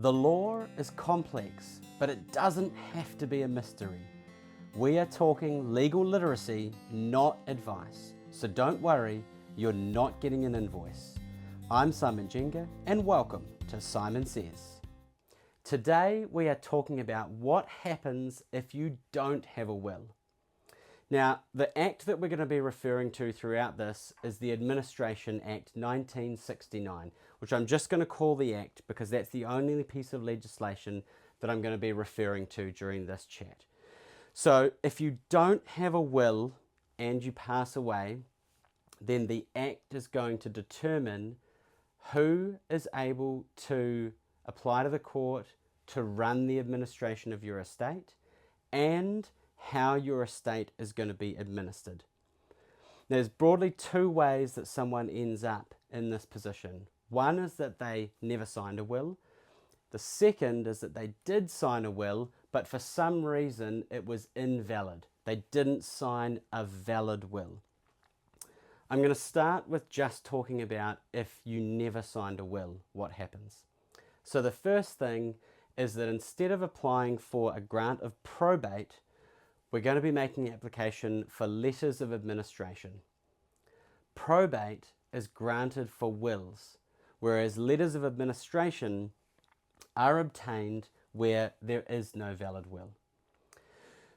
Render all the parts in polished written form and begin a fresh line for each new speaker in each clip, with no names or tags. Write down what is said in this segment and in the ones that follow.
The law is complex, but it doesn't have to be a mystery. We are talking legal literacy, not advice. So don't worry, you're not getting an invoice. I'm Simon Jenga, and welcome to Simon Says. Today we are talking about what happens if you don't have a will. Now, the act that we're going to be referring to throughout this is the Administration Act 1969, which I'm just going to call the Act because that's the only piece of legislation that I'm going to be referring to during this chat. So if you don't have a will and you pass away, then the Act is going to determine who is able to apply to the court to run the administration of your estate and how your estate is going to be administered. There's broadly two ways that someone ends up in this position. One is that they never signed a will. The second is that they did sign a will, but for some reason it was invalid. They didn't sign a valid will. I'm going to start with just talking about if you never signed a will, what happens. So the first thing is that instead of applying for a grant of probate, we're going to be making an application for letters of administration. Probate is granted for wills, whereas letters of administration are obtained where there is no valid will.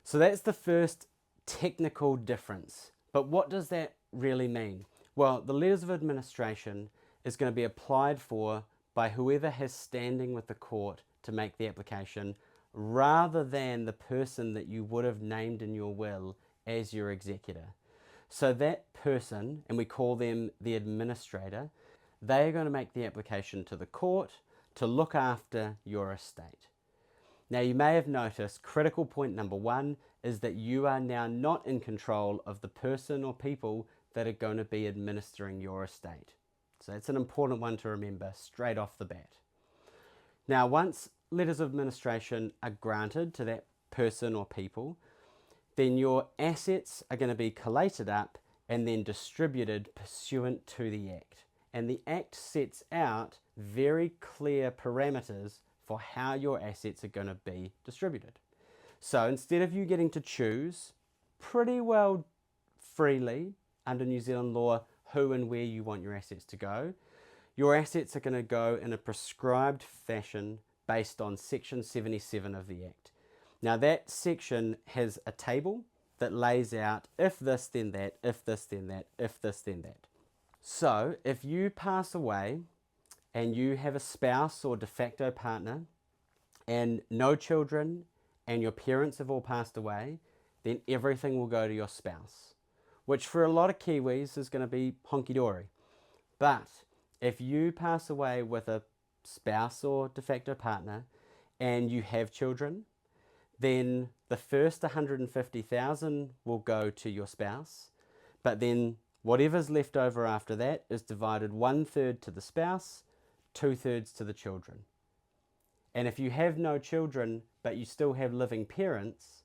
So that's the first technical difference. But what does that really mean? Well, the letters of administration is going to be applied for by whoever has standing with the court to make the application, rather than the person that you would have named in your will as your executor. So that person, and we call them the administrator, they are going to make the application to the court to look after your estate. Now you may have noticed critical point number one is that you are now not in control of the person or people that are going to be administering your estate. So that's an important one to remember straight off the bat. Now once letters of administration are granted to that person or people, then your assets are going to be collated up and then distributed pursuant to the Act. And the Act sets out very clear parameters for how your assets are going to be distributed. So instead of you getting to choose pretty well freely under New Zealand law who and where you want your assets to go, your assets are going to go in a prescribed fashion based on section 77 of the Act. Now that section has a table that lays out if this then that, if this then that, if this then that. So if you pass away and you have a spouse or de facto partner and no children and your parents have all passed away, then everything will go to your spouse, which for a lot of Kiwis is going to be honky-dory. But if you pass away with a spouse or de facto partner and you have children, then the first 150,000 will go to your spouse, but then whatever's left over after that is divided 1/3 to the spouse, 2/3 to the children. And if you have no children but you still have living parents,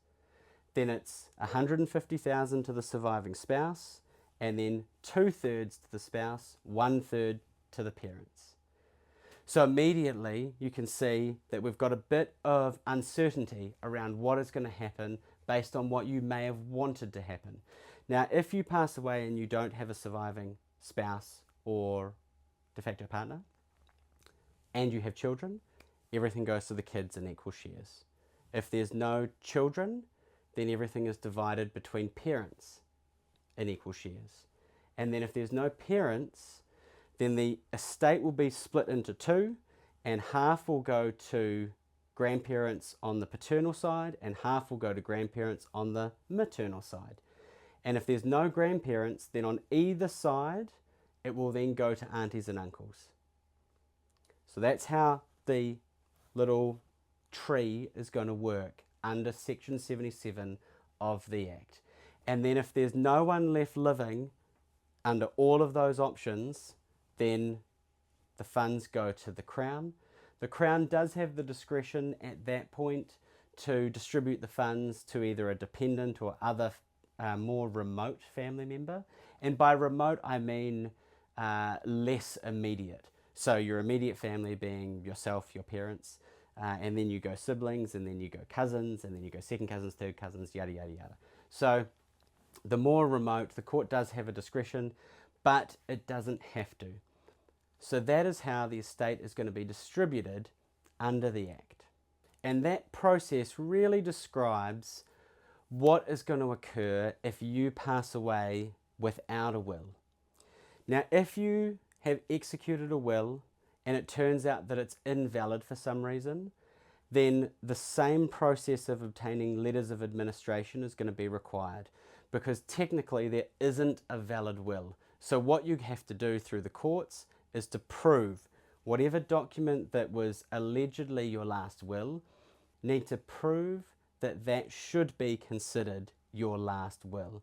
then it's 150,000 to the surviving spouse and then 2/3 to the spouse, 1/3 to the parents. So immediately you can see that we've got a bit of uncertainty around what is going to happen based on what you may have wanted to happen. Now, if you pass away and you don't have a surviving spouse or de facto partner, and you have children, everything goes to the kids in equal shares. If there's no children, then everything is divided between parents in equal shares. And then if there's no parents, then the estate will be split into two, and half will go to grandparents on the paternal side and half will go to grandparents on the maternal side. And if there's no grandparents, then on either side it will then go to aunties and uncles. So that's how the little tree is going to work under section 77 of the Act. And then if there's no one left living under all of those options, then the funds go to the Crown. The Crown does have the discretion at that point to distribute the funds to either a dependent or other more remote family member. And by remote, I mean less immediate. So your immediate family being yourself, your parents, and then you go siblings, and then you go cousins, and then you go second cousins, third cousins, yada, yada, yada. So the more remote, the court does have a discretion, but it doesn't have to. So that is how the estate is going to be distributed under the Act. And that process really describes what is going to occur if you pass away without a will. Now, if you have executed a will and it turns out that it's invalid for some reason, then the same process of obtaining letters of administration is going to be required, because technically there isn't a valid will. So what you have to do through the courts is to prove whatever document that was allegedly your last will, need to prove that that should be considered your last will.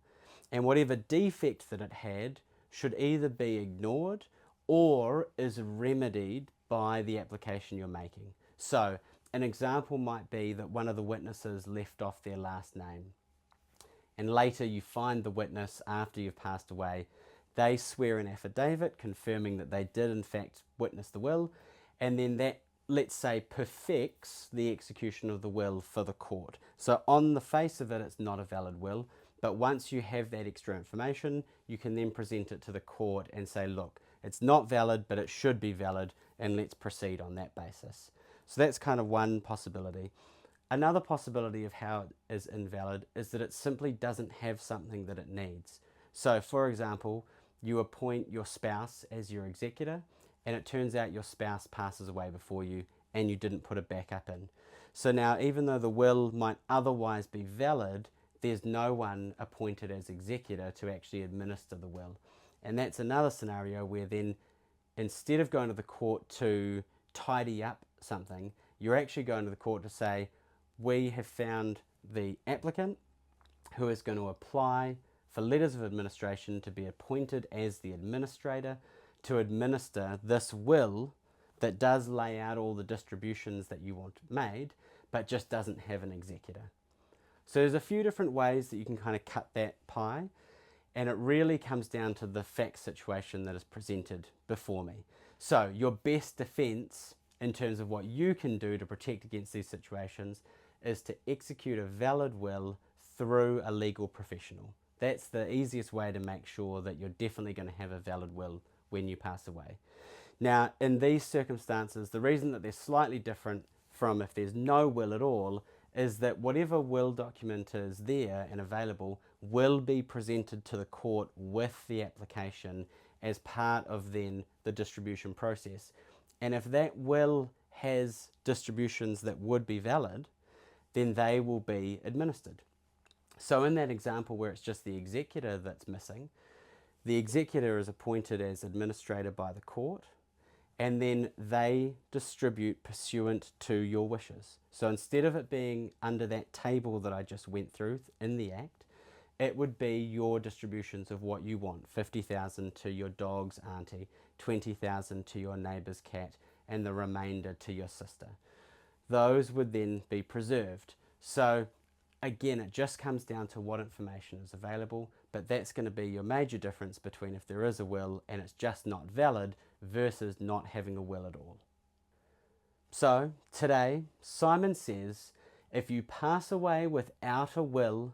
And whatever defect that it had should either be ignored or is remedied by the application you're making. So an example might be that one of the witnesses left off their last name, and later you find the witness after you've passed away. They swear an affidavit confirming that they did in fact witness the will, and then that, let's say, perfects the execution of the will for the court. So on the face of it, it's not a valid will, but once you have that extra information, you can then present it to the court and say, look, it's not valid, but it should be valid, and let's proceed on that basis. So that's kind of one possibility. Another possibility of how it is invalid is that it simply doesn't have something that it needs. So for example, you appoint your spouse as your executor, and it turns out your spouse passes away before you and you didn't put a backup in. So now, even though the will might otherwise be valid, there's no one appointed as executor to actually administer the will. And that's another scenario where then, instead of going to the court to tidy up something, you're actually going to the court to say, we have found the applicant who is going to apply for letters of administration to be appointed as the administrator to administer this will that does lay out all the distributions that you want made, but just doesn't have an executor. So there's a few different ways that you can kind of cut that pie, and it really comes down to the fact situation that is presented before me. So your best defense in terms of what you can do to protect against these situations is to execute a valid will through a legal professional. That's the easiest way to make sure that you're definitely going to have a valid will when you pass away. Now, in these circumstances, the reason that they're slightly different from if there's no will at all is that whatever will document is there and available will be presented to the court with the application as part of then the distribution process. And if that will has distributions that would be valid, then they will be administered. So in that example where it's just the executor that's missing, the executor is appointed as administrator by the court, and then they distribute pursuant to your wishes. So instead of it being under that table that I just went through in the Act, it would be your distributions of what you want. 50,000 to your dog's auntie, 20,000 to your neighbour's cat, and the remainder to your sister. Those would then be preserved. So again, it just comes down to what information is available, but that's going to be your major difference between if there is a will and it's just not valid versus not having a will at all. So today, Simon says, if you pass away without a will,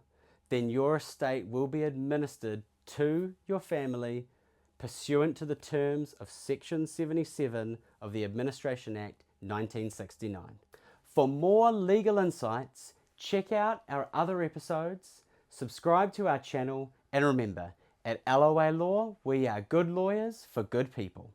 then your estate will be administered to your family pursuant to the terms of Section 77 of the Administration Act 1969. For more legal insights, check out our other episodes, subscribe to our channel, and remember, at LOA Law, we are good lawyers for good people.